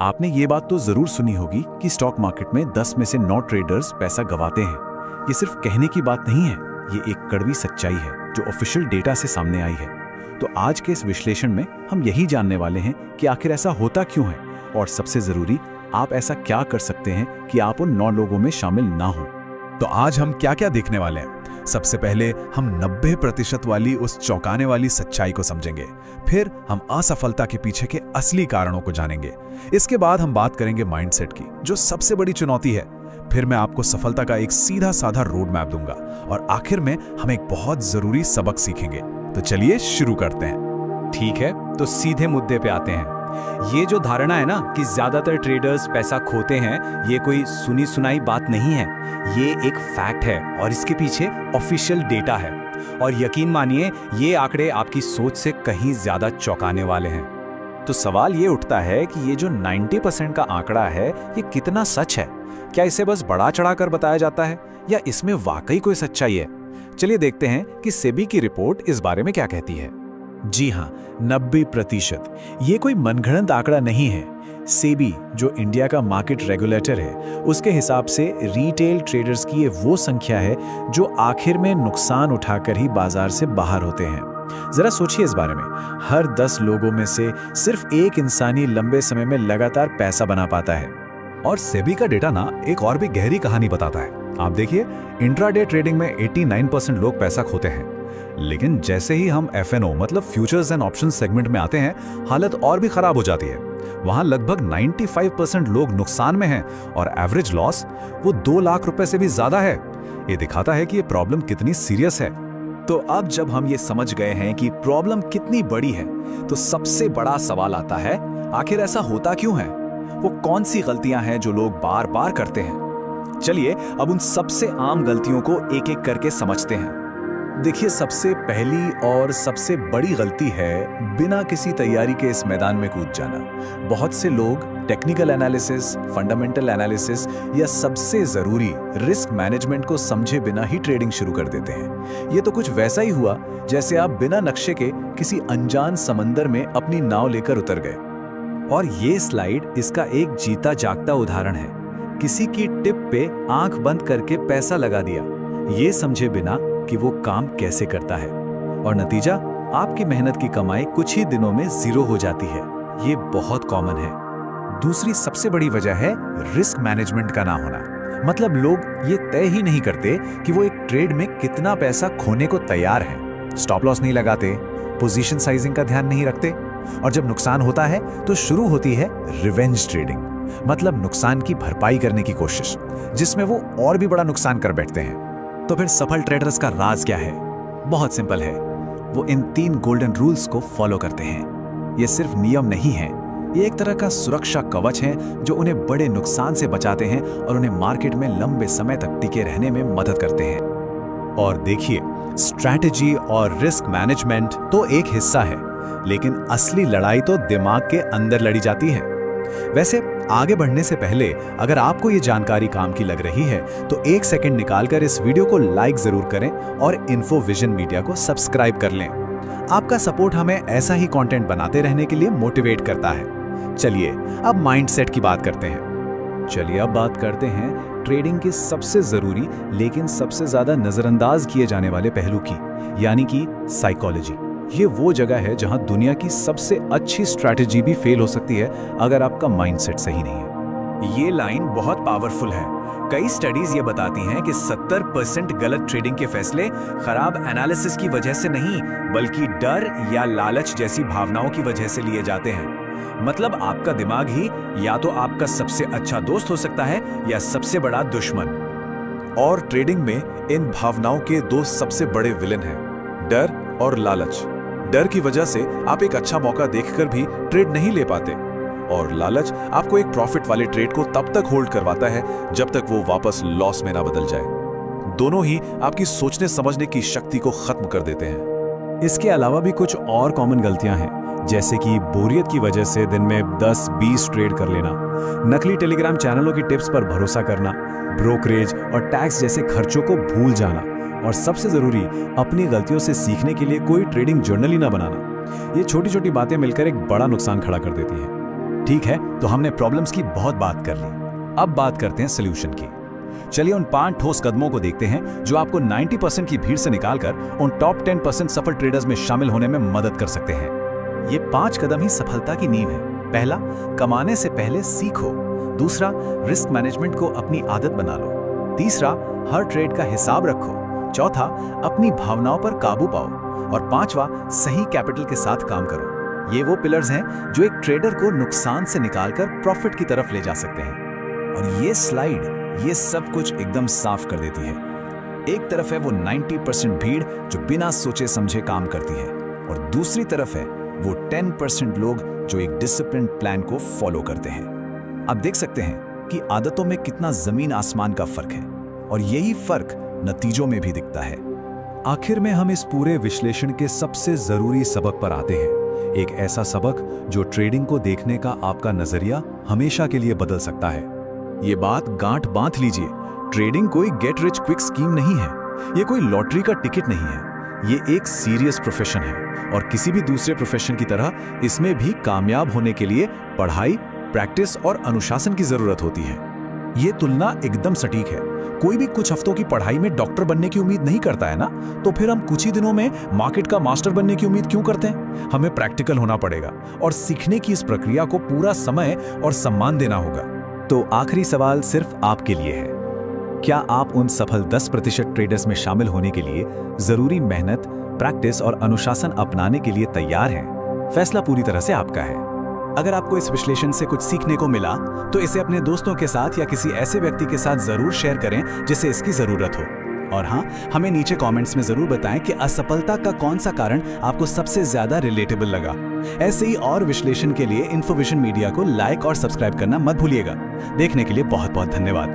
आपने ये बात तो जरूर सुनी होगी कि स्टॉक मार्केट में 10 में से 9 ट्रेडर्स पैसा गंवाते हैं। ये सिर्फ कहने की बात नहीं है, ये एक कड़वी सच्चाई है जो ऑफिशियल डेटा से सामने आई है। तो आज के इस विश्लेषण में हम यही जानने वाले हैं कि आखिर ऐसा होता क्यों है, और सबसे जरूरी, आप ऐसा क्या कर सकते हैं कि आप उन 9 लोगों में शामिल ना हो। तो आज हम क्या क्या देखने वाले हैं? सबसे पहले हम 90% वाली उस चौंकाने वाली सच्चाई को समझेंगे। फिर हम असफलता के पीछे के असली कारणों को जानेंगे। इसके बाद हम बात करेंगे माइंडसेट की, जो सबसे बड़ी चुनौती है। फिर मैं आपको सफलता का एक सीधा साधा रोड मैप दूंगा और आखिर में हम एक बहुत जरूरी सबक सीखेंगे। तो चलिए शुरू करते हैं। ठीक है, तो सीधे मुद्दे पे आते हैं। ये जो धारणा है ना कि ज्यादातर ट्रेडर्स पैसा खोते हैं, ये कोई सुनी सुनाई बात नहीं है। ये एक फैक्ट है और इसके पीछे ऑफिशियल डेटा है। और यकीन मानिए, ये आंकड़े आपकी सोच से कहीं ज्यादा चौंकाने वाले हैं। तो सवाल ये उठता है कि ये जो 90% का आंकड़ा है, ये कितना सच है? क्या इसे बस बढ़ा चढ़ाकर बताया जाता है या इसमें वाकई कोई सच्चाई है? चलिए देखते हैं कि सेबी की रिपोर्ट इस बारे में क्या कहती है। जी हाँ, 90%। ये कोई मनगढ़ंत आंकड़ा नहीं है। सेबी, जो इंडिया का मार्केट रेगुलेटर है, उसके हिसाब से रिटेल ट्रेडर्स की ये वो संख्या है जो आखिर में नुकसान उठाकर ही बाजार से बाहर होते हैं। जरा सोचिए इस बारे में। हर 10 लोगों में से सिर्फ एक इंसान ही लंबे समय में लगातार पैसा बना पाता है। और सेबी का डेटा ना एक और भी गहरी कहानी बताता है। आप देखिए, इंट्राडे ट्रेडिंग में 89% लोग पैसा खोते हैं, लेकिन जैसे ही हम एफएनओ मतलब फ्यूचर्स एंड ऑप्शन सेगमेंट में आते हैं, हालत और भी खराब हो जाती है। वहां लगभग 95% लोग नुकसान में हैं और एवरेज लॉस वो 2 लाख रुपए से भी ज्यादा है। ये दिखाता है कि ये प्रॉब्लम कितनी सीरियस है। तो अब जब हम ये समझ गए हैं कि प्रॉब्लम कितनी बड़ी है, तो सबसे बड़ा सवाल आता है, आखिर ऐसा होता क्यों है? वो कौन सी गलतियां हैं जो लोग बार बार करते हैं? चलिए अब उन सबसे आम गलतियों को एक एक करके समझते हैं। देखिए, सबसे पहली और सबसे बड़ी गलती है बिना किसी तैयारी के इस मैदान में कूद जाना। बहुत से लोग टेक्निकल एनालिसिस, फंडामेंटल एनालिसिस या सबसे जरूरी रिस्क मैनेजमेंट को समझे बिना ही ट्रेडिंग शुरू कर देते हैं। ये तो कुछ वैसा ही हुआ जैसे आप बिना नक्शे के किसी अनजान समंदर में अपनी नाव लेकर उतर गए। और ये स्लाइड इसका एक जीता जागता उदाहरण है। किसी की टिप पे आंख बंद करके पैसा लगा दिया, ये समझे बिना कि वो काम कैसे करता है, और नतीजा, आपकी मेहनत की कमाई कुछ ही दिनों में जीरो हो जाती है। ये बहुत कॉमन है। दूसरी सबसे बड़ी वजह है रिस्क मैनेजमेंट का ना होना। मतलब लोग ये तय ही नहीं करते कि वो एक ट्रेड में कितना पैसा खोने को तैयार है। स्टॉप लॉस नहीं लगाते, पोजीशन साइजिंग का ध्यान नहीं रखते, और जब नुकसान होता है तो शुरू होती है रिवेंज ट्रेडिंग, मतलब नुकसान की भरपाई करने की कोशिश, जिसमें वो और भी बड़ा नुकसान कर बैठते हैं। तो फिर सफल ट्रेडर्स का राज क्या है? बहुत सिंपल है। वो इन 3 गोल्डन रूल्स को फॉलो करते हैं। ये सिर्फ नियम नहीं है, ये एक तरह का सुरक्षा कवच है जो उन्हें बड़े नुकसान से बचाते हैं और उन्हें मार्केट में लंबे समय तक टिके रहने में मदद करते हैं। और देखिए, स्ट्रैटेजी और रिस्क मैनेजमेंट तो एक हिस्सा है, लेकिन असली लड़ाई तो दिमाग के अंदर लड़ी जाती है। वैसे आगे बढ़ने से पहले अगर आपको ये जानकारी काम की लग रही है तो 1 सेकंड निकालकर इस वीडियो को लाइक जरूर करें और इन्फोविजन मीडिया को सब्सक्राइब कर लें। आपका सपोर्ट हमें ऐसा ही कंटेंट बनाते रहने के लिए मोटिवेट करता है। चलिए अब माइंडसेट की बात करते हैं। चलिए अब बात करते हैं ट्रेडिंग के सबसे जरूरी लेकिन सबसे ज्यादा नजरअंदाज किए जाने वाले पहलू की, यानी कि साइकोलॉजी। ये वो जगह है जहां दुनिया की सबसे अच्छी स्ट्रैटेजी भी फेल हो सकती है अगर आपका माइंडसेट सही नहीं है। ये लाइन बहुत पावरफुल है। कई स्टडीज ये बताती हैं कि 70% गलत ट्रेडिंग के फैसले खराब एनालिसिस की वजह से नहीं, बल्कि डर या लालच जैसी भावनाओं की वजह से लिए जाते हैं। मतलब आपका दिमाग ही या तो आपका सबसे अच्छा दोस्त हो सकता है या सबसे बड़ा दुश्मन। और ट्रेडिंग में इन भावनाओं के 2 सबसे बड़े विलन हैं, डर और लालच। डर की वजह से आप एक अच्छा मौका देखकर भी ट्रेड नहीं ले पाते, और लालच आपको एक प्रॉफिट वाले ट्रेड को तब तक होल्ड करवाता है जब तक वो वापस लॉस में ना बदल जाए। दोनों ही आपकी सोचने समझने की शक्ति को खत्म कर देते हैं। इसके अलावा भी कुछ और कॉमन गलतियां हैं, जैसे कि बोरियत की वजह से दिन में 10-20 ट्रेड कर लेना, नकली टेलीग्राम चैनलों की टिप्स पर भरोसा करना, ब्रोकरेज और टैक्स जैसे खर्चों को भूल जाना, और सबसे जरूरी, अपनी गलतियों से सीखने के लिए कोई ट्रेडिंग जर्नल ही ना बनाना। ये छोटी छोटी बातें मिलकर एक बड़ा नुकसान खड़ा कर देती हैं। ठीक है, तो हमने प्रॉब्लम्स की बहुत बात कर ली। अब बात करते हैं सोल्यूशन की। चलिए उन 5 ठोस कदमों को देखते हैं जो आपको 90% की भीड़ से निकालकर उन टॉप 10% सफल ट्रेडर्स में शामिल होने में मदद कर सकते हैं। ये 5 कदम ही सफलता की नींव है। पहला, कमाने से पहले सीखो। दूसरा, रिस्क मैनेजमेंट को अपनी आदत बना लो। तीसरा, हर ट्रेड का हिसाब रखो। चौथा, अपनी भावनाओं पर काबू पाओ। और पांचवा, सही कैपिटल के साथ काम करो। ये वो पिलर्स हैं जो एक ट्रेडर को नुकसान से निकालकर प्रॉफिट की तरफ ले जा सकते हैं। और ये स्लाइड ये सब कुछ एकदम साफ कर देती है। एक तरफ है वो 90% भीड़ जो बिना सोचे समझे काम करती है, और दूसरी तरफ है वो 10% लोग जो एक डिसिप्लिन प्लान को फॉलो करते हैं। आप देख सकते हैं कि आदतों में कितना जमीन आसमान का फर्क है, और यही फर्क नतीजों में भी दिखता है। आखिर में हम इस पूरे विश्लेषण के सबसे जरूरी सबक पर आते हैं, एक ऐसा सबक जो ट्रेडिंग को देखने का आपका नजरिया हमेशा के लिए बदल सकता है। ये बात गांठ बांध लीजिए, ट्रेडिंग कोई गेट रिच क्विक स्कीम नहीं है, ये कोई लॉटरी का टिकट नहीं है, ये एक सीरियस प्रोफेशन है, और किसी भी दूसरे प्रोफेशन की तरह इसमें भी कामयाब होने के लिए पढ़ाई, प्रैक्टिस और अनुशासन की जरूरत होती है। ये तुलना एकदम सटीक है। कोई भी कुछ हफ्तों की पढ़ाई में डॉक्टर बनने की उम्मीद नहीं करता है ना, तो फिर हम कुछ ही दिनों में मार्केट का मास्टर बनने की उम्मीद क्यों करते हैं? हमें प्रैक्टिकल होना पड़ेगा और सीखने की इस प्रक्रिया को पूरा समय और सम्मान देना होगा। तो आखिरी सवाल सिर्फ आपके लिए है, क्या आप उन सफल 10% ट्रेडर्स में शामिल होने के लिए जरूरी मेहनत, प्रैक्टिस और अनुशासन अपनाने के लिए तैयार हैं? फैसला पूरी तरह से आपका है। अगर आपको इस विश्लेषण से कुछ सीखने को मिला तो इसे अपने दोस्तों के साथ या किसी ऐसे व्यक्ति के साथ जरूर शेयर करें जिसे इसकी जरूरत हो। और हाँ, हमें नीचे कमेंट्स में जरूर बताएं कि असफलता का कौन सा कारण आपको सबसे ज्यादा रिलेटेबल लगा। ऐसे ही और विश्लेषण के लिए इन्फोविजन मीडिया को लाइक और सब्सक्राइब करना मत भूलिएगा। देखने के लिए बहुत बहुत धन्यवाद।